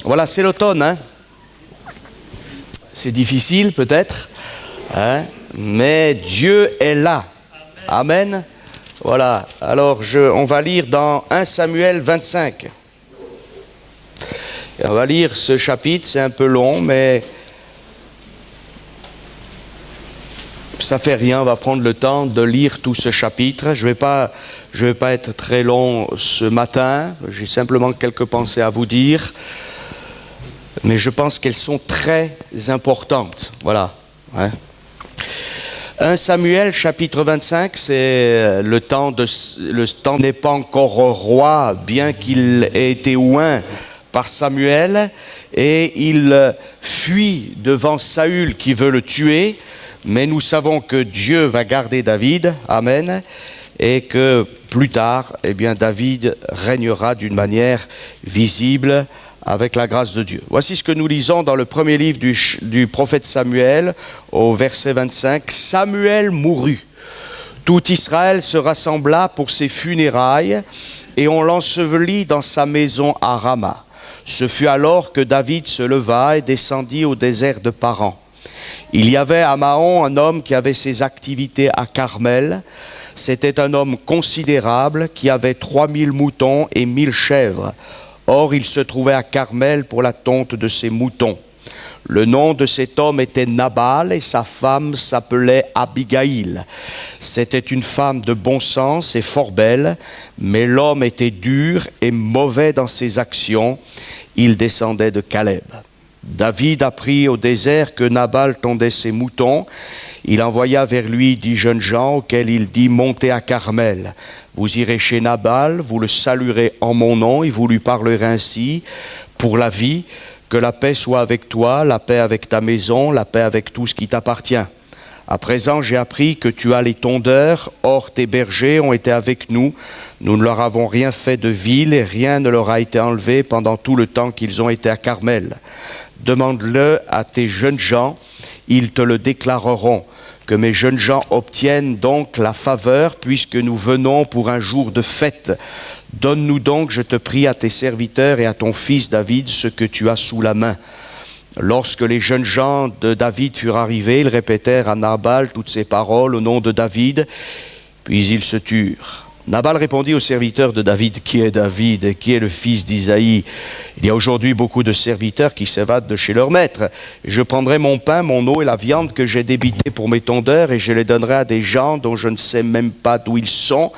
Voilà, c'est l'automne, hein. C'est difficile peut-être, hein, mais Dieu est là. Amen. Voilà, alors on va lire dans 1 Samuel 25. Et on va lire ce chapitre, c'est un peu long, mais ça fait rien, on va prendre le temps de lire tout ce chapitre. Je vais pas être très long ce matin, j'ai simplement quelques pensées à vous dire, mais je pense qu'elles sont très importantes. Voilà. Hein. 1 Samuel chapitre 25, c'est le temps n'est pas encore roi, bien qu'il ait été oint par Samuel, et il fuit devant Saül qui veut le tuer, mais nous savons que Dieu va garder David, amen, et que plus tard, eh bien, David régnera d'une manière visible avec la grâce de Dieu. Voici ce que nous lisons dans le premier livre du prophète Samuel, au verset 25. Samuel mourut. Tout Israël se rassembla pour ses funérailles, et on l'ensevelit dans sa maison à Rama. Ce fut alors que David se leva et descendit au désert de Paran. Il y avait à Mahon un homme qui avait ses activités à Carmel. C'était un homme considérable qui avait 3000 moutons et 1000 chèvres. Or, il se trouvait à Carmel pour la tonte de ses moutons. Le nom de cet homme était Nabal et sa femme s'appelait Abigail. C'était une femme de bon sens et fort belle, mais l'homme était dur et mauvais dans ses actions. Il descendait de Caleb. David apprit au désert que Nabal tondait ses moutons. Il envoya vers lui 10 jeunes gens auxquels il dit « Montez à Carmel. Vous irez chez Nabal, vous le saluerez en mon nom et vous lui parlerez ainsi pour la vie, que la paix soit avec toi, la paix avec ta maison, la paix avec tout ce qui t'appartient. À présent, j'ai appris que tu as les tondeurs, or tes bergers ont été avec nous. Nous ne leur avons rien fait de vil et rien ne leur a été enlevé pendant tout le temps qu'ils ont été à Carmel. Demande-le à tes jeunes gens, ils te le déclareront. Que mes jeunes gens obtiennent donc la faveur, puisque nous venons pour un jour de fête. Donne-nous donc, je te prie, à tes serviteurs et à ton fils David, ce que tu as sous la main. » Lorsque les jeunes gens de David furent arrivés, ils répétèrent à Nabal toutes ces paroles au nom de David, puis ils se turent. Nabal répondit aux serviteurs de David, « Qui est David et qui est le fils d'Isaïe? Il y a aujourd'hui beaucoup de serviteurs qui s'évadent de chez leur maître. Je prendrai mon pain, mon eau et la viande que j'ai débitée pour mes tondeurs et je les donnerai à des gens dont je ne sais même pas d'où ils sont. »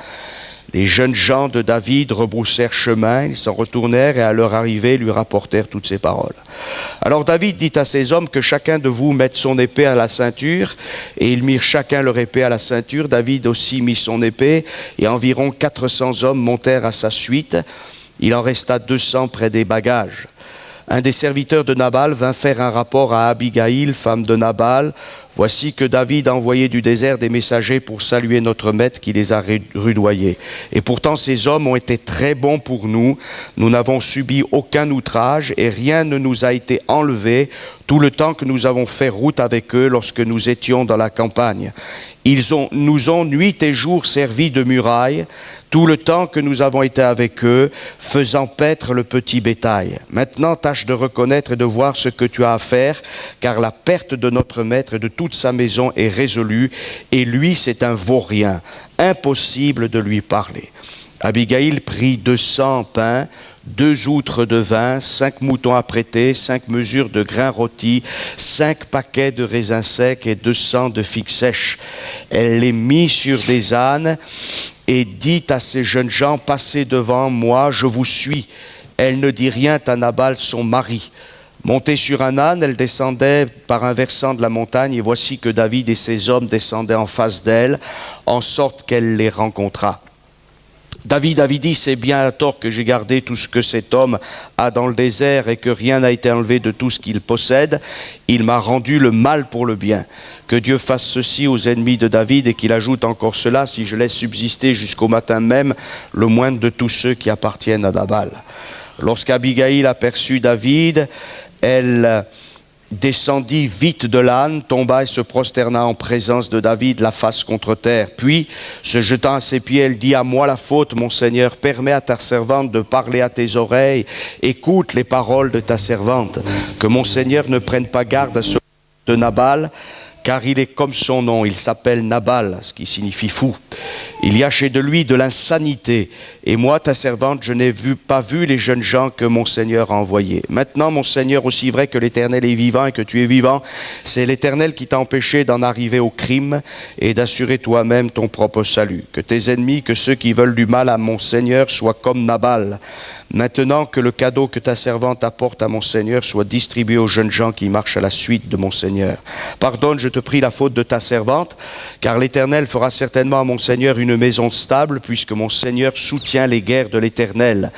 Les jeunes gens de David rebroussèrent chemin, ils s'en retournèrent et à leur arrivée lui rapportèrent toutes ces paroles. Alors David dit à ses hommes que chacun de vous mette son épée à la ceinture, et ils mirent chacun leur épée à la ceinture. David aussi mit son épée, et environ 400 hommes montèrent à sa suite. Il en resta 200 près des bagages. Un des serviteurs de Nabal vint faire un rapport à Abigail, femme de Nabal. Voici que David a envoyé du désert des messagers pour saluer notre maître qui les a rudoyés. Et pourtant ces hommes ont été très bons pour nous. Nous n'avons subi aucun outrage et rien ne nous a été enlevé tout le temps que nous avons fait route avec eux lorsque nous étions dans la campagne. Ils nous ont nuit et jour servi de muraille tout le temps que nous avons été avec eux, faisant paître le petit bétail. Maintenant, tâche de reconnaître et de voir ce que tu as à faire, car la perte de notre maître et de toute sa maison est résolue, et lui, c'est un vaurien. Impossible de lui parler. Abigail prit 200 pains, 2 outres de vin, 5 moutons à prêter, 5 mesures de grains rôtis, 5 paquets de raisins secs et 200 de figues sèches. Elle les mit sur des ânes et dit à ces jeunes gens, « Passez devant moi, je vous suis. » Elle ne dit rien à Nabal, son mari. Montée sur un âne, elle descendait par un versant de la montagne, et voici que David et ses hommes descendaient en face d'elle, en sorte qu'elle les rencontra. David avait dit, c'est bien à tort que j'ai gardé tout ce que cet homme a dans le désert et que rien n'a été enlevé de tout ce qu'il possède. Il m'a rendu le mal pour le bien. Que Dieu fasse ceci aux ennemis de David et qu'il ajoute encore cela si je laisse subsister jusqu'au matin même le moindre de tous ceux qui appartiennent à Nabal. Lorsqu'Abigail aperçut David, elle descendit vite de l'âne, tomba et se prosterna en présence de David, la face contre terre. Puis, se jetant à ses pieds, elle dit: à moi la faute, mon Seigneur, permets à ta servante de parler à tes oreilles, écoute les paroles de ta servante, que mon Seigneur ne prenne pas garde à ce de Nabal, car il est comme son nom, il s'appelle Nabal, ce qui signifie fou. Il y a chez de lui de l'insanité, et moi, ta servante, je n'ai pas vu les jeunes gens que mon Seigneur a envoyés. Maintenant, mon Seigneur, aussi vrai que l'Éternel est vivant et que tu es vivant, c'est l'Éternel qui t'a empêché d'en arriver au crime et d'assurer toi-même ton propre salut. Que tes ennemis, que ceux qui veulent du mal à mon Seigneur soient comme Nabal. Maintenant que le cadeau que ta servante apporte à mon Seigneur soit distribué aux jeunes gens qui marchent à la suite de mon Seigneur. Pardonne, je te prie, la faute de ta servante, car l'Éternel fera certainement à mon Seigneur une maison stable, puisque mon Seigneur soutient les guerres de l'Éternel.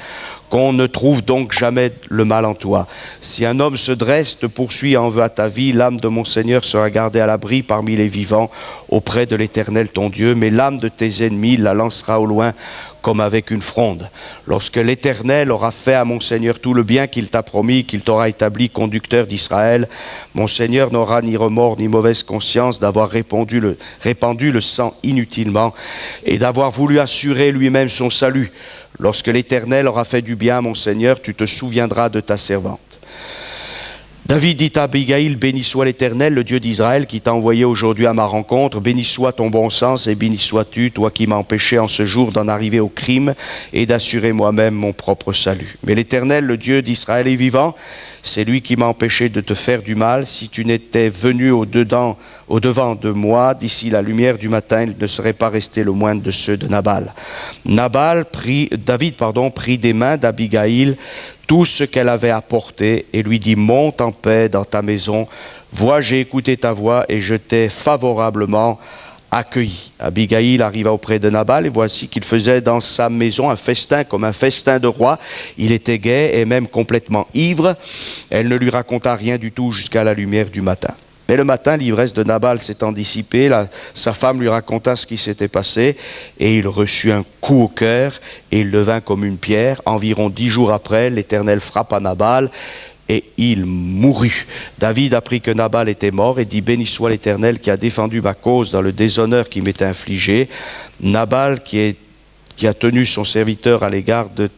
Qu'on ne trouve donc jamais le mal en toi. Si un homme se dresse, te poursuit et en veut à ta vie, l'âme de mon Seigneur sera gardée à l'abri parmi les vivants auprès de l'Éternel ton Dieu, mais l'âme de tes ennemis la lancera au loin comme avec une fronde. Lorsque l'Éternel aura fait à mon Seigneur tout le bien qu'il t'a promis, qu'il t'aura établi conducteur d'Israël, mon Seigneur n'aura ni remords ni mauvaise conscience d'avoir répandu le sang inutilement et d'avoir voulu assurer lui-même son salut. Lorsque l'Éternel aura fait du bien à mon Seigneur, tu te souviendras de ta servante. David dit à Abigaïl: béni soit l'Éternel, le Dieu d'Israël, qui t'a envoyé aujourd'hui à ma rencontre. Béni soit ton bon sens et béni sois-tu, toi qui m'as empêché en ce jour d'en arriver au crime et d'assurer moi-même mon propre salut. Mais l'Éternel, le Dieu d'Israël, est vivant. C'est lui qui m'a empêché de te faire du mal. Si tu n'étais venu au-devant de moi, d'ici la lumière du matin, il ne serait pas resté le moindre de ceux de Nabal. David prit des mains d'Abigaïl tout ce qu'elle avait apporté et lui dit: monte en paix dans ta maison. Vois, j'ai écouté ta voix et je t'ai favorablement accueilli. Abigaïl arriva auprès de Nabal et voici qu'il faisait dans sa maison un festin comme un festin de roi. Il était gai et même complètement ivre. Elle ne lui raconta rien du tout jusqu'à la lumière du matin. Mais le matin, l'ivresse de Nabal s'étant dissipée, sa femme lui raconta ce qui s'était passé et il reçut un coup au cœur et il devint comme une pierre. Environ 10 jours après, l'Éternel frappa Nabal et il mourut. David apprit que Nabal était mort et dit: béni soit l'Éternel qui a défendu ma cause dans le déshonneur qui m'était infligé. Nabal qui a tenu son serviteur à l'égard de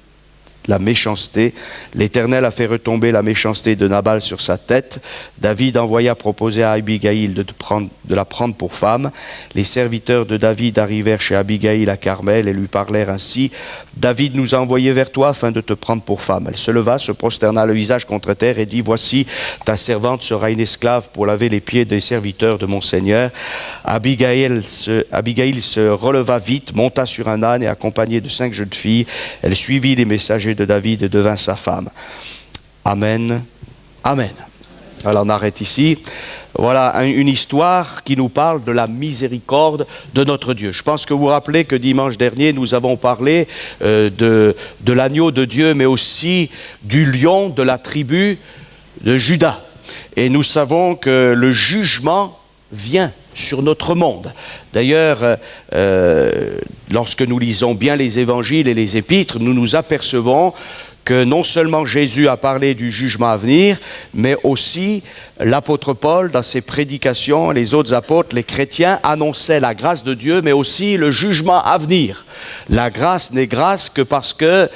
la méchanceté. L'Éternel a fait retomber la méchanceté de Nabal sur sa tête. David envoya proposer à Abigaïl de la prendre pour femme. Les serviteurs de David arrivèrent chez Abigaïl à Carmel et lui parlèrent ainsi: David nous a envoyés vers toi afin de te prendre pour femme. Elle se leva, se prosterna le visage contre terre et dit: voici, ta servante sera une esclave pour laver les pieds des serviteurs de mon Seigneur. Abigaïl se releva vite, monta sur un âne et accompagnée de 5 jeunes filles, elle suivit les messagers de David et devint sa femme. Amen. Amen. Alors on arrête ici. Voilà une histoire qui nous parle de la miséricorde de notre Dieu. Je pense que vous vous rappelez que dimanche dernier, nous avons parlé de l'agneau de Dieu, mais aussi du lion de la tribu de Juda. Et nous savons que le jugement vient sur notre monde. D'ailleurs, lorsque nous lisons bien les évangiles et les épîtres, nous nous apercevons que non seulement Jésus a parlé du jugement à venir, mais aussi l'apôtre Paul, dans ses prédications, les autres apôtres, les chrétiens, annonçaient la grâce de Dieu, mais aussi le jugement à venir. La grâce n'est grâce que parce que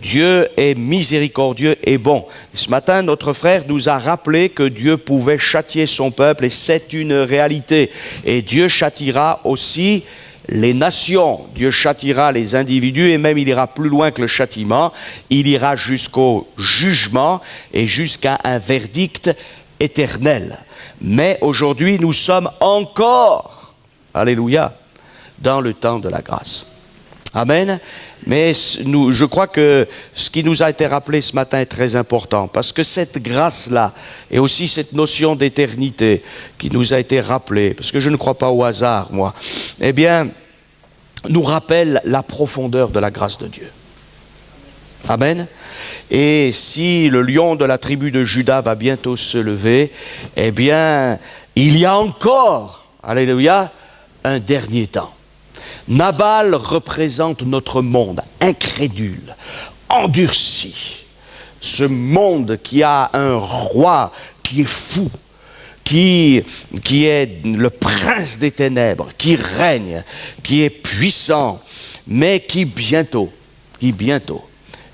Dieu est miséricordieux et bon. Ce matin, notre frère nous a rappelé que Dieu pouvait châtier son peuple, et c'est une réalité. Et Dieu châtiera aussi les nations, Dieu châtiera les individus, et même il ira plus loin que le châtiment, il ira jusqu'au jugement et jusqu'à un verdict éternel. Mais aujourd'hui, nous sommes encore, alléluia, dans le temps de la grâce. Amen. Mais je crois que ce qui nous a été rappelé ce matin est très important, parce que cette grâce-là, et aussi cette notion d'éternité qui nous a été rappelée, parce que je ne crois pas au hasard, moi, eh bien, nous rappelle la profondeur de la grâce de Dieu. Amen. Et si le lion de la tribu de Juda va bientôt se lever, eh bien, il y a encore, alléluia, un dernier temps. Nabal représente notre monde incrédule, endurci. Ce monde qui a un roi qui est fou, qui est le prince des ténèbres, qui règne, qui est puissant, mais qui bientôt,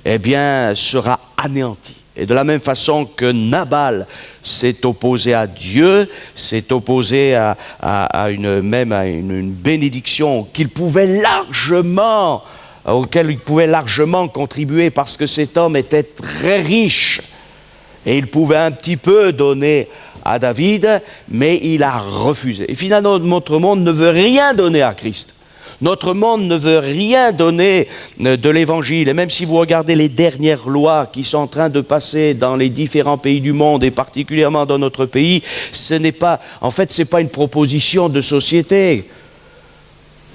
eh bien, sera anéanti. Et de la même façon que Nabal s'est opposé à Dieu, s'est opposé à une bénédiction auquel il pouvait largement contribuer parce que cet homme était très riche. Et il pouvait un petit peu donner à David, mais il a refusé. Et finalement, notre monde ne veut rien donner à Christ. Notre monde ne veut rien donner de l'Évangile. Et même si vous regardez les dernières lois qui sont en train de passer dans les différents pays du monde, et particulièrement dans notre pays, ce n'est pas une proposition de société.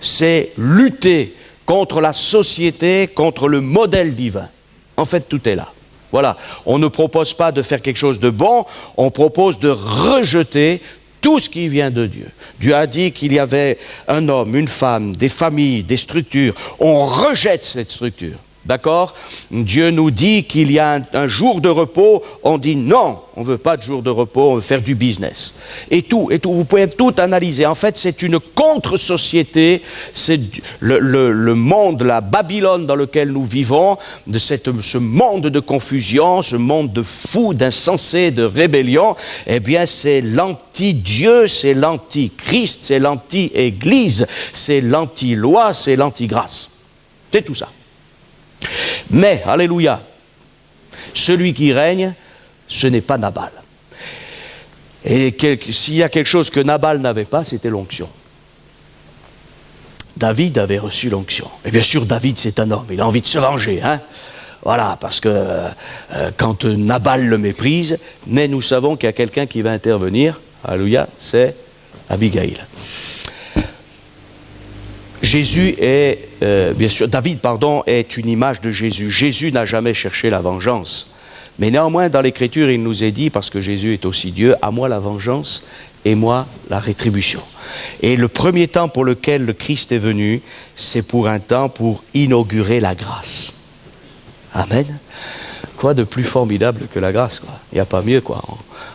C'est lutter contre la société, contre le modèle divin. En fait, tout est là. Voilà. On ne propose pas de faire quelque chose de bon, on propose de rejeter tout ce qui vient de Dieu. Dieu a dit qu'il y avait un homme, une femme, des familles, des structures. On rejette cette structure. D'accord? Dieu nous dit qu'il y a un jour de repos. On dit non, on ne veut pas de jour de repos, on veut faire du business. Et tout. Vous pouvez tout analyser. En fait, c'est une contre-société. C'est le monde, la Babylone dans lequel nous vivons, de ce monde de confusion, ce monde de fous, d'insensés, de rébellion. Eh bien, c'est l'anti-Dieu, c'est l'anti-Christ, c'est l'anti-Église, c'est l'anti-loi, c'est l'anti-grâce. C'est tout ça. Mais, alléluia, celui qui règne, ce n'est pas Nabal. Et s'il y a quelque chose que Nabal n'avait pas, c'était l'onction. David avait reçu l'onction. Et bien sûr, David, c'est un homme, il a envie de se venger, hein. Voilà, parce que quand Nabal le méprise, mais nous savons qu'il y a quelqu'un qui va intervenir, alléluia, c'est Abigail. David est une image de Jésus. Jésus n'a jamais cherché la vengeance. Mais néanmoins, dans l'Écriture, il nous est dit, parce que Jésus est aussi Dieu, à moi la vengeance et moi la rétribution. Et le premier temps pour lequel le Christ est venu, c'est pour un temps pour inaugurer la grâce. Amen. Quoi de plus formidable que la grâce, quoi. Il n'y a pas mieux, quoi.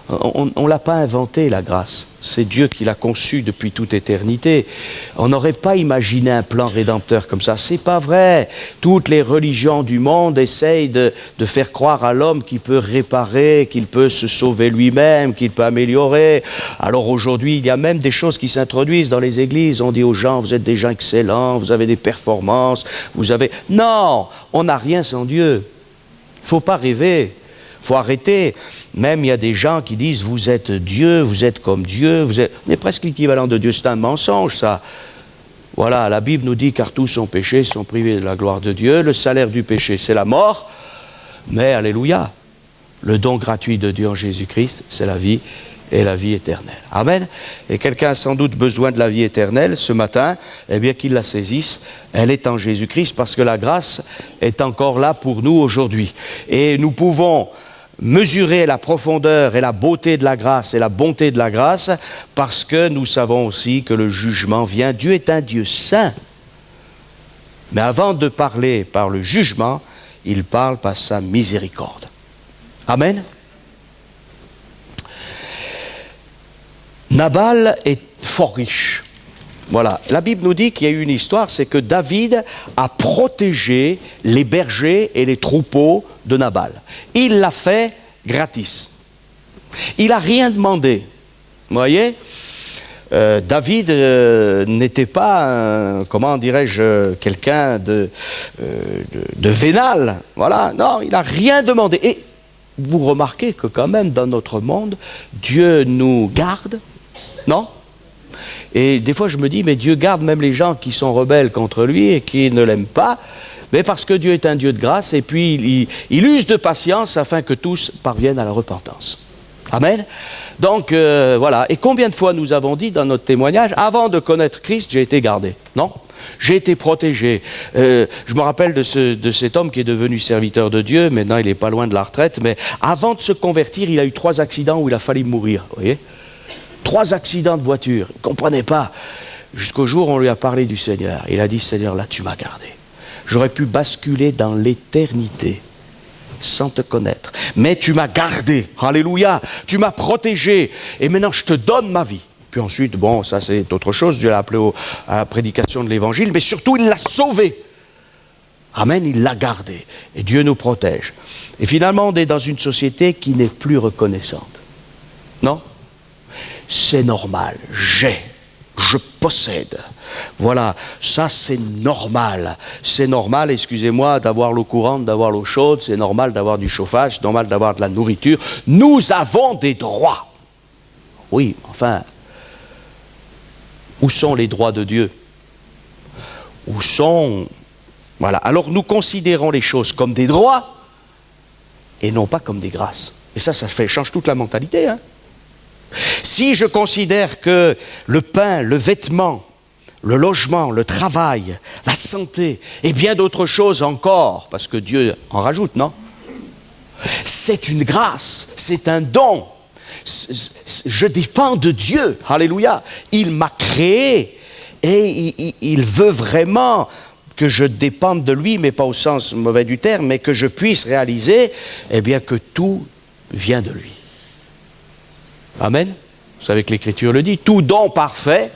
On ne l'a pas inventé, la grâce. C'est Dieu qui l'a conçue depuis toute éternité. On n'aurait pas imaginé un plan rédempteur comme ça. C'est pas vrai. Toutes les religions du monde essayent de faire croire à l'homme qu'il peut réparer, qu'il peut se sauver lui-même, qu'il peut améliorer. Alors aujourd'hui, il y a même des choses qui s'introduisent dans les églises. On dit aux gens, vous êtes des gens excellents, vous avez des performances, Non, on n'a rien sans Dieu. Il ne faut pas rêver, il faut arrêter. Même il y a des gens qui disent, vous êtes Dieu, vous êtes comme Dieu, on est presque l'équivalent de Dieu, c'est un mensonge ça. Voilà, la Bible nous dit, car tous ont péché, sont privés de la gloire de Dieu, le salaire du péché c'est la mort, mais alléluia, le don gratuit de Dieu en Jésus-Christ, c'est la vie et la vie éternelle. Amen. Et quelqu'un a sans doute besoin de la vie éternelle ce matin, eh bien qu'il la saisisse, elle est en Jésus-Christ parce que la grâce est encore là pour nous aujourd'hui. Et nous pouvons mesurer la profondeur et la beauté de la grâce et la bonté de la grâce parce que nous savons aussi que le jugement vient. Dieu est un Dieu saint. Mais avant de parler par le jugement, il parle par sa miséricorde. Amen. Nabal est fort riche. Voilà. La Bible nous dit qu'il y a eu une histoire, c'est que David a protégé les bergers et les troupeaux de Nabal. Il l'a fait gratis. Il n'a rien demandé. Vous voyez, David n'était pas, quelqu'un de vénal. Voilà. Non, il n'a rien demandé. Et vous remarquez que quand même dans notre monde, Dieu nous garde. Non? Et des fois je me dis, mais Dieu garde même les gens qui sont rebelles contre lui et qui ne l'aiment pas, mais parce que Dieu est un Dieu de grâce et puis il use de patience afin que tous parviennent à la repentance. Amen. Donc voilà. Et combien de fois nous avons dit dans notre témoignage, avant de connaître Christ, j'ai été gardé? Non? J'ai été protégé. Je me rappelle de cet homme qui est devenu serviteur de Dieu, maintenant il n'est pas loin de la retraite, mais avant de se convertir, il a eu 3 accidents où il a failli mourir. Vous voyez? 3 accidents de voiture, il ne comprenait pas. Jusqu'au jour où on lui a parlé du Seigneur. Il a dit, Seigneur, là tu m'as gardé. J'aurais pu basculer dans l'éternité. sans te connaître. Mais tu m'as gardé, alléluia, tu m'as protégé, et maintenant je te donne ma vie. Puis ensuite, bon, ça c'est autre chose, Dieu l'a appelé à la prédication de l'évangile, mais surtout il l'a sauvé. Amen, il l'a gardé, et Dieu nous protège. Et finalement, on est dans une société qui n'est plus reconnaissante. Non? C'est normal, je possède. Voilà, ça c'est normal. C'est normal, excusez-moi, d'avoir l'eau courante, d'avoir l'eau chaude, c'est normal d'avoir du chauffage, c'est normal d'avoir de la nourriture. Nous avons des droits. Oui, enfin, où sont les droits de Dieu? Où sont... Voilà, alors nous considérons les choses comme des droits et non pas comme des grâces. Et ça change toute la mentalité, hein. Si je considère que le pain, le vêtement, le logement, le travail, la santé et bien d'autres choses encore, parce que Dieu en rajoute, non? C'est une grâce, c'est un don. Je dépends de Dieu, alléluia. Il m'a créé et il veut vraiment que je dépende de lui, mais pas au sens mauvais du terme, mais que je puisse réaliser, eh bien, que tout vient de lui. Amen. Vous savez que l'Écriture le dit, tout don parfait,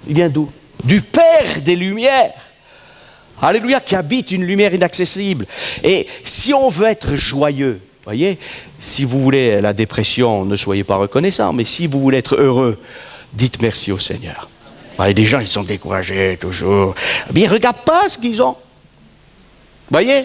il vient d'où? Du Père des Lumières. Alléluia, qui habite une lumière inaccessible. Et si on veut être joyeux, voyez, si vous voulez la dépression, ne soyez pas reconnaissant, mais si vous voulez être heureux, dites merci au Seigneur. Et des gens, ils sont découragés toujours. Mais ils ne regardent pas ce qu'ils ont. Voyez?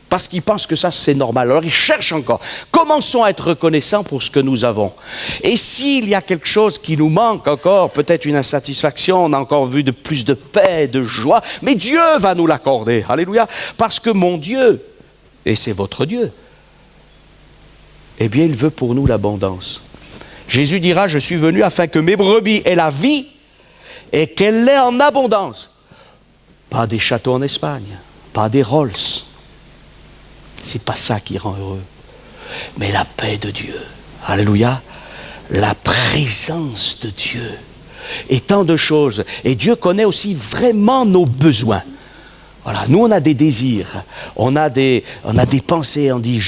Parce qu'ils pensent que ça, c'est normal. Alors, ils cherchent encore. Commençons à être reconnaissants pour ce que nous avons. Et s'il y a quelque chose qui nous manque encore, peut-être une insatisfaction, on a encore vu de plus de paix, de joie, mais Dieu va nous l'accorder. Alléluia. Parce que mon Dieu, et c'est votre Dieu, eh bien, il veut pour nous l'abondance. Jésus dira, je suis venu afin que mes brebis aient la vie et qu'elle l'ait en abondance. Pas des châteaux en Espagne, pas des Rolls. C'est pas ça qui rend heureux. Mais la paix de Dieu. Alléluia. La présence de Dieu. Et tant de choses. Et Dieu connaît aussi vraiment nos besoins. Voilà, nous on a des désirs, on a des pensées, on dit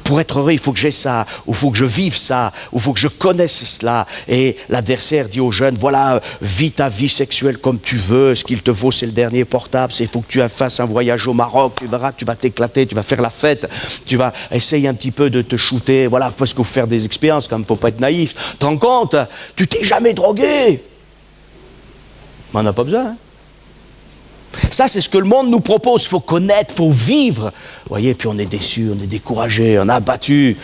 pour être heureux il faut que j'ai ça, ou il faut que je vive ça, ou il faut que je connaisse cela. Et l'adversaire dit aux jeunes, voilà, vis ta vie sexuelle comme tu veux, ce qu'il te faut c'est le dernier portable, il faut que tu fasses un voyage au Maroc, tu verras, tu vas t'éclater, tu vas faire la fête, tu vas essayer un petit peu de te shooter, voilà, parce qu'il faut faire des expériences, quand même, faut pas être naïf. Tu te rends compte, tu t'es jamais drogué. Mais on n'a pas besoin, hein. Ça, c'est ce que le monde nous propose. Il faut connaître, il faut vivre. Vous voyez, puis on est déçu, on est découragé, on est abattu.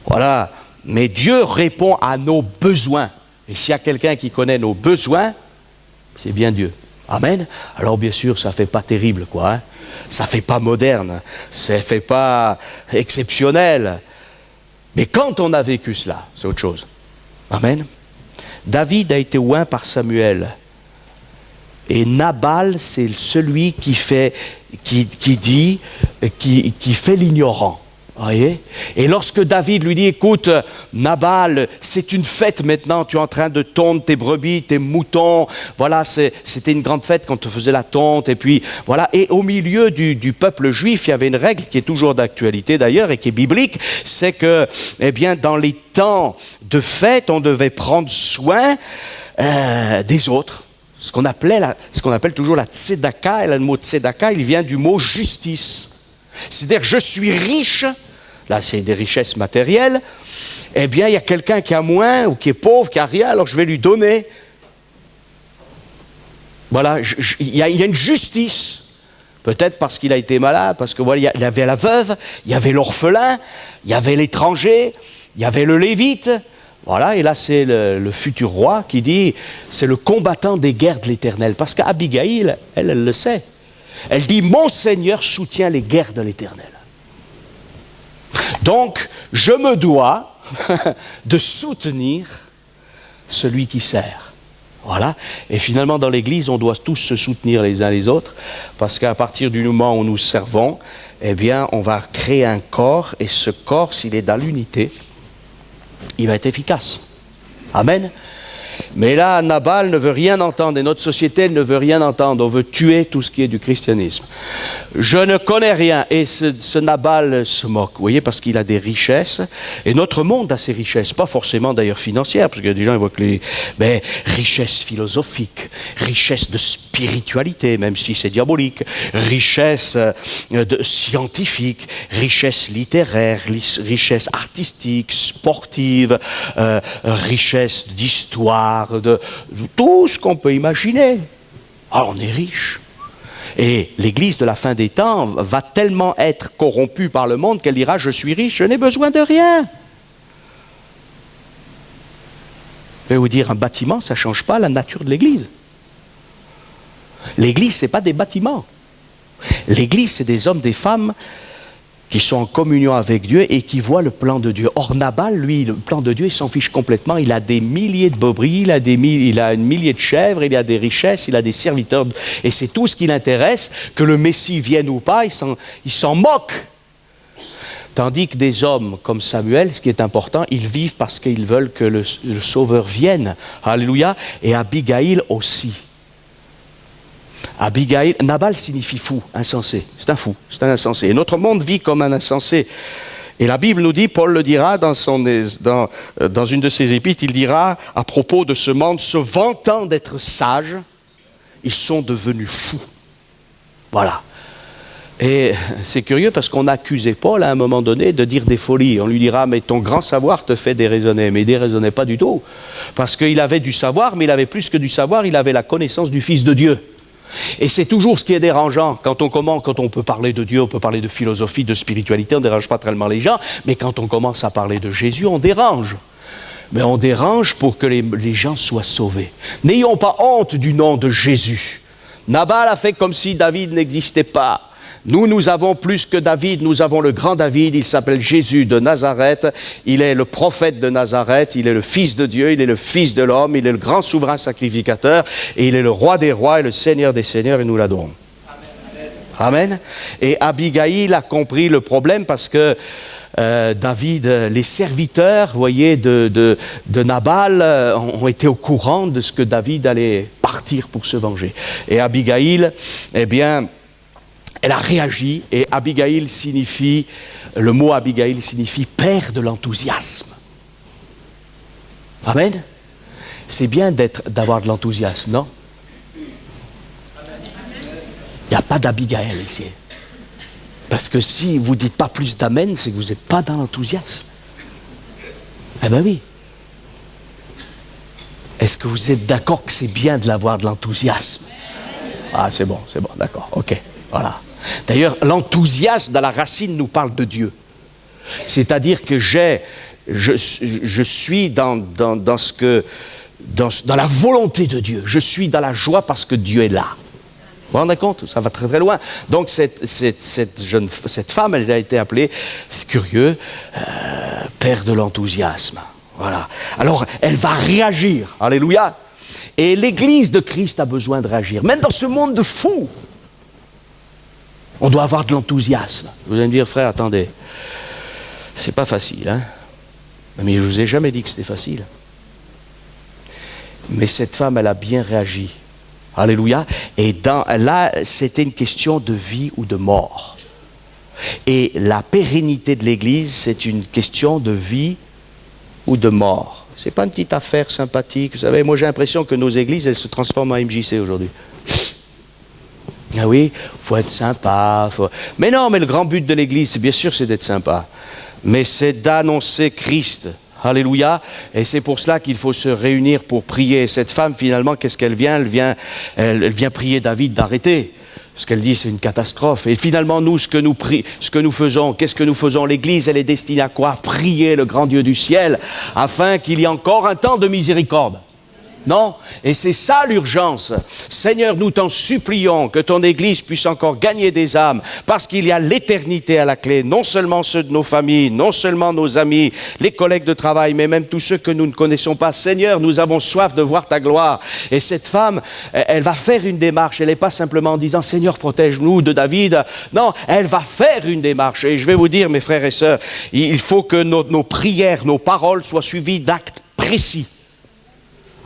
Voilà. Mais Dieu répond à nos besoins. Et s'il y a quelqu'un qui connaît nos besoins, c'est bien Dieu. Amen. Alors bien sûr, ça ne fait pas terrible, quoi. Hein. Ça ne fait pas moderne. Ça ne fait pas exceptionnel. Mais quand on a vécu cela, c'est autre chose. Amen. David a été oint par Samuel. Et Nabal, c'est celui qui fait l'ignorant. Voyez? Et lorsque David lui dit, écoute, Nabal, c'est une fête maintenant, tu es en train de tondre tes brebis, tes moutons, voilà, c'était une grande fête quand on faisait la tonte, et puis voilà, et au milieu du peuple juif, il y avait une règle qui est toujours d'actualité d'ailleurs, et qui est biblique, c'est que, eh bien, dans les temps de fête, on devait prendre soin des autres. Ce qu'on appelle toujours la tzedaka, et le mot tzedaka, il vient du mot justice. C'est-à-dire, je suis riche, là c'est des richesses matérielles, eh bien il y a quelqu'un qui a moins, ou qui est pauvre, qui a rien, alors je vais lui donner. Voilà, il y a une justice. Peut-être parce qu'il a été malade, parce que voilà, il y avait la veuve, il y avait l'orphelin, il y avait l'étranger, il y avait le lévite. Voilà, et là c'est le futur roi qui dit, c'est le combattant des guerres de l'Éternel. Parce qu'Abigaïl, elle le sait. Elle dit, mon Seigneur soutient les guerres de l'Éternel. Donc, je me dois de soutenir celui qui sert. Voilà. Et finalement, dans l'Église, on doit tous se soutenir les uns les autres, parce qu'à partir du moment où nous servons, eh bien, on va créer un corps, et ce corps, s'il est dans l'unité, il va être efficace. Amen. Mais là, Nabal ne veut rien entendre et notre société elle ne veut rien entendre. On veut tuer tout ce qui est du christianisme. Je ne connais rien et ce Nabal se moque, vous voyez, parce qu'il a des richesses et notre monde a ses richesses, pas forcément d'ailleurs financières, parce qu'il y a des gens qui voient que mais richesses philosophiques, richesses de spiritualité, même si c'est diabolique, richesses scientifiques, richesses littéraires, richesses artistiques, sportives, richesses d'histoire, de tout ce qu'on peut imaginer. Alors on est riche. Et l'Église de la fin des temps va tellement être corrompue par le monde qu'elle dira « Je suis riche, je n'ai besoin de rien ». Je vais vous dire, un bâtiment, ça ne change pas la nature de l'Église. L'Église, ce n'est pas des bâtiments. L'Église, c'est des hommes, des femmes qui sont en communion avec Dieu et qui voient le plan de Dieu. Or, Nabal, lui, le plan de Dieu, il s'en fiche complètement. Il a des milliers de brebis, il a une millier de chèvres, il a des richesses, il a des serviteurs. Et c'est tout ce qui l'intéresse, que le Messie vienne ou pas, il s'en moque. Tandis que des hommes comme Samuel, ce qui est important, ils vivent parce qu'ils veulent que le Sauveur vienne. Alléluia. Et Abigail aussi. Abigail, Nabal signifie fou, insensé. C'est un fou, c'est un insensé. Et notre monde vit comme un insensé. Et la Bible nous dit, Paul le dira dans une de ses épîtres, il dira à propos de ce monde, se vantant d'être sages, ils sont devenus fous. Voilà. Et c'est curieux parce qu'on accusait Paul à un moment donné de dire des folies. On lui dira, mais ton grand savoir te fait déraisonner. Mais il ne déraisonnait pas du tout. Parce qu'il avait du savoir, mais il avait plus que du savoir, il avait la connaissance du Fils de Dieu. Et c'est toujours ce qui est dérangeant. Quand on peut parler de Dieu, on peut parler de philosophie, de spiritualité, on ne dérange pas tellement les gens. Mais quand on commence à parler de Jésus, on dérange. Mais on dérange pour que les gens soient sauvés. N'ayons pas honte du nom de Jésus. Nabal a fait comme si David n'existait pas. Nous avons plus que David, nous avons le grand David, il s'appelle Jésus de Nazareth, il est le prophète de Nazareth, il est le Fils de Dieu, il est le Fils de l'homme, il est le grand souverain sacrificateur, et il est le roi des rois et le Seigneur des seigneurs, et nous l'adorons. Amen. Et Abigail a compris le problème parce que David, les serviteurs, vous voyez, de Nabal ont été au courant de ce que David allait partir pour se venger. Et Abigail, eh bien, elle a réagi, et Abigail signifie, le mot Abigail signifie père de l'enthousiasme. Amen. C'est bien d'avoir de l'enthousiasme, non? Il n'y a pas d'Abigail ici. Parce que si vous ne dites pas plus d'amen, c'est que vous n'êtes pas dans l'enthousiasme. Eh bien oui. Est-ce que vous êtes d'accord que c'est bien de l'avoir de l'enthousiasme? Ah, c'est bon, d'accord, ok, voilà. D'ailleurs, l'enthousiasme dans la racine nous parle de Dieu. C'est-à-dire que je suis dans la volonté de Dieu. Je suis dans la joie parce que Dieu est là. Vous vous rendez compte? Ça va très très loin. Donc cette femme, elle a été appelée, c'est curieux, père de l'enthousiasme. Voilà. Alors, elle va réagir. Alléluia. Et l'Église de Christ a besoin de réagir. Même dans ce monde de fous, on doit avoir de l'enthousiasme. Vous allez me dire, frère, attendez, c'est pas facile, hein? Mais je vous ai jamais dit que c'était facile. Mais cette femme, elle a bien réagi. Alléluia. Et là, c'était une question de vie ou de mort. Et la pérennité de l'Église, c'est une question de vie ou de mort. C'est pas une petite affaire sympathique. Vous savez, moi j'ai l'impression que nos églises, elles se transforment en MJC aujourd'hui. Ah oui, il faut être sympa. Mais non, mais le grand but de l'Église, bien sûr, c'est d'être sympa. Mais c'est d'annoncer Christ. Alléluia. Et c'est pour cela qu'il faut se réunir pour prier. Cette femme, finalement, qu'est-ce qu'elle vient? Elle vient prier David d'arrêter. Ce qu'elle dit, c'est une catastrophe. Et finalement, nous, ce que nous faisons, qu'est-ce que nous faisons? L'Église, elle est destinée à quoi? Prier le grand Dieu du ciel, afin qu'il y ait encore un temps de miséricorde. Non? Et c'est ça l'urgence. Seigneur, nous t'en supplions que ton Église puisse encore gagner des âmes, parce qu'il y a l'éternité à la clé, non seulement ceux de nos familles, non seulement nos amis, les collègues de travail, mais même tous ceux que nous ne connaissons pas. Seigneur, nous avons soif de voir ta gloire. Et cette femme, elle va faire une démarche. Elle n'est pas simplement en disant, Seigneur, protège-nous de David. Non, elle va faire une démarche. Et je vais vous dire, mes frères et sœurs, il faut que nos prières, nos paroles soient suivies d'actes précis.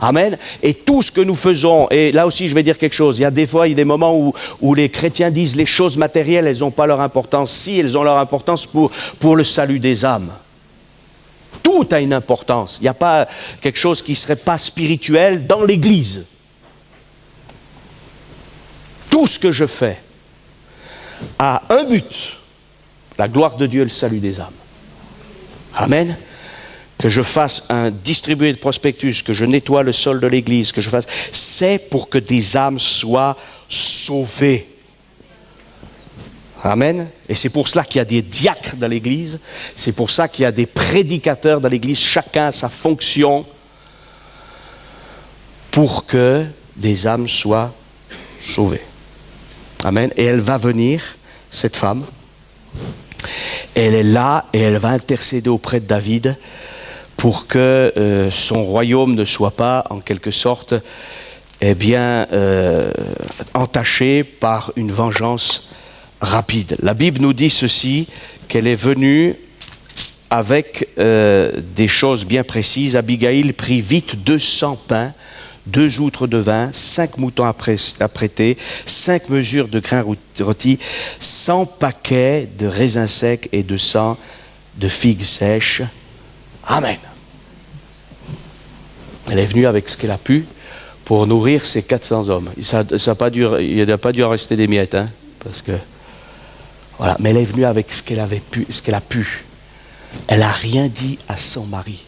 Amen. Et tout ce que nous faisons, et là aussi je vais dire quelque chose, il y a des fois, il y a des moments où les chrétiens disent les choses matérielles, elles n'ont pas leur importance. Si, elles ont leur importance pour le salut des âmes. Tout a une importance. Il n'y a pas quelque chose qui ne serait pas spirituel dans l'Église. Tout ce que je fais a un but, la gloire de Dieu et le salut des âmes. Amen. Que je fasse un distribué de prospectus, que je nettoie le sol de l'église, que je fasse, c'est pour que des âmes soient sauvées. Amen. Et c'est pour cela qu'il y a des diacres dans l'église, c'est pour ça qu'il y a des prédicateurs dans l'église, chacun a sa fonction pour que des âmes soient sauvées. Amen. Et elle va venir, cette femme, elle est là et elle va intercéder auprès de David pour que son royaume ne soit pas, en quelque sorte, entaché par une vengeance rapide. La Bible nous dit ceci, qu'elle est venue avec des choses bien précises. Abigail prit vite 200 pains, 2 outres de vin, 5 moutons à prêter, 5 mesures de grains rôtis, 100 paquets de raisins secs et 200 de figues sèches. Amen. Elle est venue avec ce qu'elle a pu pour nourrir ces 400 hommes. Il n'a pas dû en rester des miettes, hein, parce que voilà. Mais elle est venue avec ce qu'elle a pu. Elle n'a rien dit à son mari.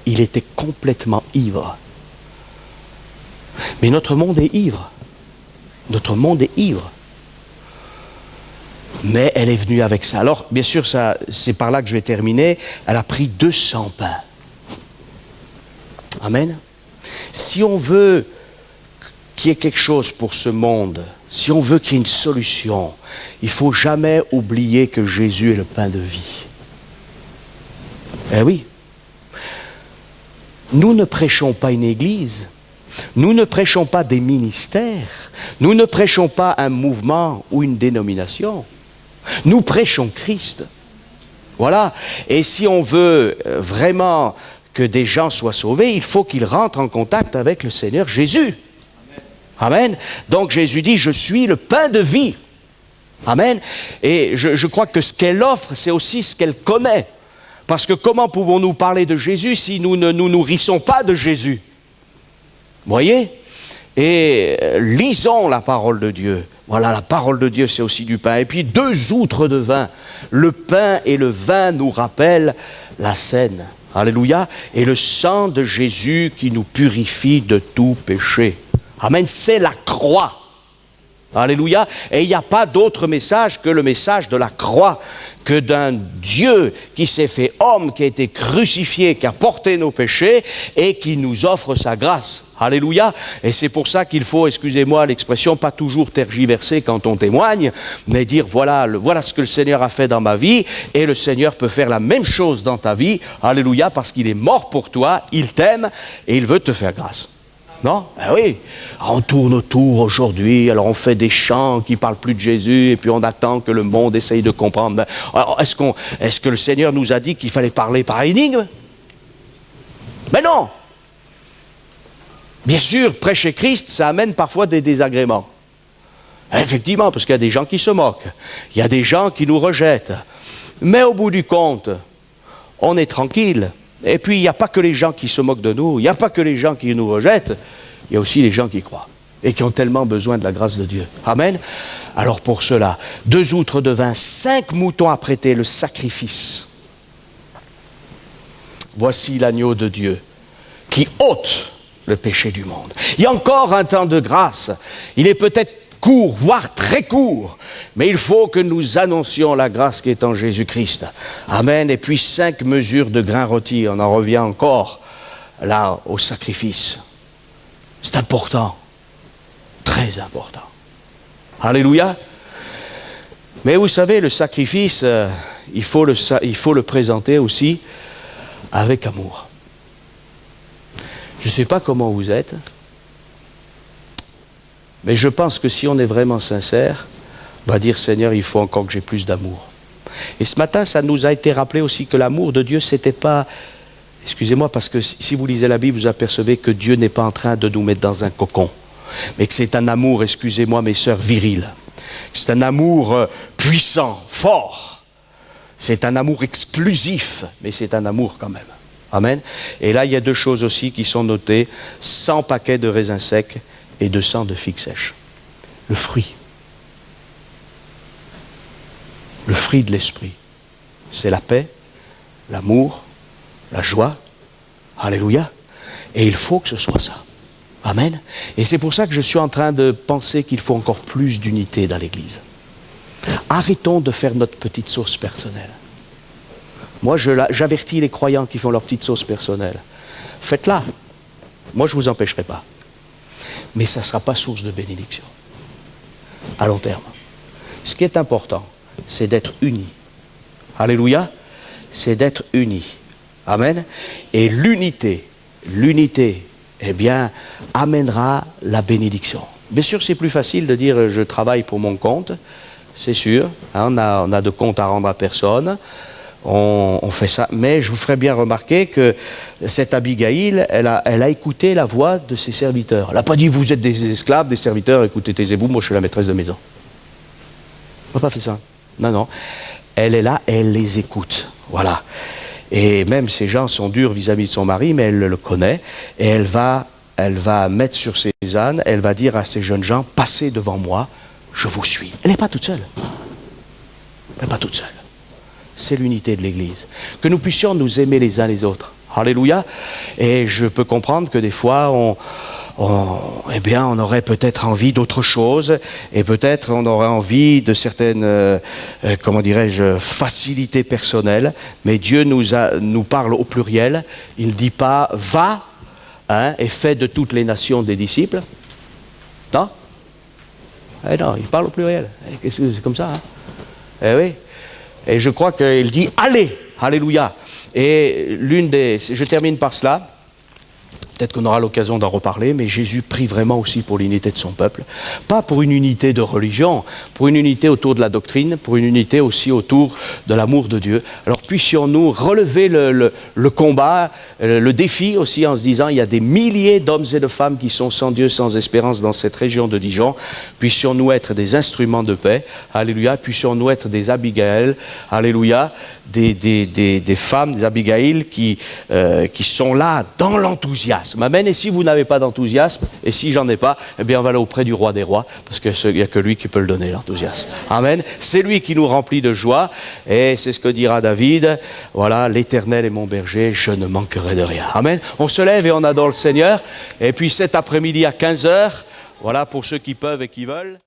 Il était complètement ivre. Mais notre monde est ivre. Notre monde est ivre. Mais elle est venue avec ça. Alors, bien sûr, c'est par là que je vais terminer. Elle a pris 200 pains. Amen. Si on veut qu'il y ait quelque chose pour ce monde, si on veut qu'il y ait une solution, il ne faut jamais oublier que Jésus est le pain de vie. Eh oui. Nous ne prêchons pas une église. Nous ne prêchons pas des ministères. Nous ne prêchons pas un mouvement ou une dénomination. Nous prêchons Christ. Voilà. Et si on veut vraiment que des gens soient sauvés, il faut qu'ils rentrent en contact avec le Seigneur Jésus. Amen. Donc Jésus dit, je suis le pain de vie. Amen. Et je crois que ce qu'elle offre, c'est aussi ce qu'elle connaît. Parce que comment pouvons-nous parler de Jésus si nous ne nous nourrissons pas de Jésus? Vous voyez? Et lisons la parole de Dieu. Voilà, la parole de Dieu, c'est aussi du pain. Et puis 2 outres de vin. Le pain et le vin nous rappellent la scène. Alléluia. Et le sang de Jésus qui nous purifie de tout péché. Amen. C'est la croix. Alléluia. Et il n'y a pas d'autre message que le message de la croix, que d'un Dieu qui s'est fait homme, qui a été crucifié, qui a porté nos péchés et qui nous offre sa grâce. Alléluia. Et c'est pour ça qu'il faut, excusez-moi l'expression, pas toujours tergiverser quand on témoigne, mais dire voilà ce que le Seigneur a fait dans ma vie, et le Seigneur peut faire la même chose dans ta vie. Alléluia, parce qu'il est mort pour toi, il t'aime et il veut te faire grâce. Non? Ben oui. On tourne autour aujourd'hui, alors on fait des chants qui ne parlent plus de Jésus, et puis on attend que le monde essaye de comprendre. Alors, est-ce que le Seigneur nous a dit qu'il fallait parler par énigme? Mais non! Bien sûr, prêcher Christ, ça amène parfois des désagréments. Effectivement, parce qu'il y a des gens qui se moquent, il y a des gens qui nous rejettent. Mais au bout du compte, on est tranquille. Et puis, il n'y a pas que les gens qui se moquent de nous, il n'y a pas que les gens qui nous rejettent, il y a aussi les gens qui croient et qui ont tellement besoin de la grâce de Dieu. Amen. Alors pour cela, 2 outres de vin, 5 moutons à prêter, le sacrifice. Voici l'agneau de Dieu qui ôte le péché du monde. Il y a encore un temps de grâce. Il est peut-être court, voire très court, mais il faut que nous annoncions la grâce qui est en Jésus-Christ. Amen. Et puis 5 mesures de grains rôtis. On en revient encore là au sacrifice. C'est important, très important. Alléluia. Mais vous savez, le sacrifice, il faut le présenter aussi avec amour. Je ne sais pas comment vous êtes, mais je pense que si on est vraiment sincère, on va dire, Seigneur, il faut encore que j'ai plus d'amour. Et ce matin, ça nous a été rappelé aussi que l'amour de Dieu, c'était pas Excusez-moi, parce que si vous lisez la Bible, vous apercevez que Dieu n'est pas en train de nous mettre dans un cocon, mais que c'est un amour, excusez-moi mes sœurs, viril. C'est un amour puissant, fort. C'est un amour exclusif, mais c'est un amour quand même. Amen. Et là, il y a deux choses aussi qui sont notées. 100 paquets de raisins secs et 200 de figues sèches. Le fruit. Le fruit de l'esprit. C'est la paix, l'amour, la joie. Alléluia. Et il faut que ce soit ça. Amen. Et c'est pour ça que je suis en train de penser qu'il faut encore plus d'unité dans l'Église. Arrêtons de faire notre petite sauce personnelle. Moi, j'avertis les croyants qui font leur petite sauce personnelle. Faites-la. Moi, je ne vous empêcherai pas. Mais ça ne sera pas source de bénédiction. À long terme. Ce qui est important, c'est d'être unis. Alléluia. C'est d'être unis. Amen. Et l'unité, eh bien, amènera la bénédiction. Bien sûr, c'est plus facile de dire je travaille pour mon compte. C'est sûr. Hein, on a de compte à rendre à personne. On fait ça, mais je vous ferai bien remarquer que cette Abigail, elle a écouté la voix de ses serviteurs. Elle n'a pas dit vous êtes des esclaves, des serviteurs, écoutez, taisez-vous, moi je suis la maîtresse de maison. Elle n'a pas fait ça. Non, non. Elle est là, elle les écoute. Voilà. Et même ces gens sont durs vis-à-vis de son mari, mais elle le connaît. Et elle va mettre sur ses ânes, elle va dire à ces jeunes gens, passez devant moi, je vous suis. Elle n'est pas toute seule. Elle n'est pas toute seule. C'est l'unité de l'Église. Que nous puissions nous aimer les uns les autres. Alléluia. Et je peux comprendre que des fois, on aurait peut-être envie d'autre chose, et peut-être on aurait envie de certaines, facilités personnelles, mais Dieu nous parle au pluriel. Il ne dit pas « va et fais de toutes les nations des disciples ». Non. Eh non, il parle au pluriel. C'est comme ça. Hein? Eh oui. Et je crois qu'il dit « allez ». Alléluia. Et je termine par cela. Peut-être qu'on aura l'occasion d'en reparler, mais Jésus prie vraiment aussi pour l'unité de son peuple. Pas pour une unité de religion, pour une unité autour de la doctrine, pour une unité aussi autour de l'amour de Dieu. Alors puissions-nous relever le combat, le défi aussi en se disant, il y a des milliers d'hommes et de femmes qui sont sans Dieu, sans espérance dans cette région de Dijon. Puissions-nous être des instruments de paix. Alléluia. Puissions-nous être des Abigail. Alléluia. Des femmes, des Abigail qui sont là dans l'enthousiasme. Amen. Et si vous n'avez pas d'enthousiasme, et si j'en ai pas, eh bien on va aller auprès du roi des rois, parce qu'il n'y a que lui qui peut le donner, l'enthousiasme. Amen. C'est lui qui nous remplit de joie, et c'est ce que dira David. Voilà, l'Éternel est mon berger, je ne manquerai de rien. Amen. On se lève et on adore le Seigneur. Et puis cet après-midi à 15h, voilà pour ceux qui peuvent et qui veulent.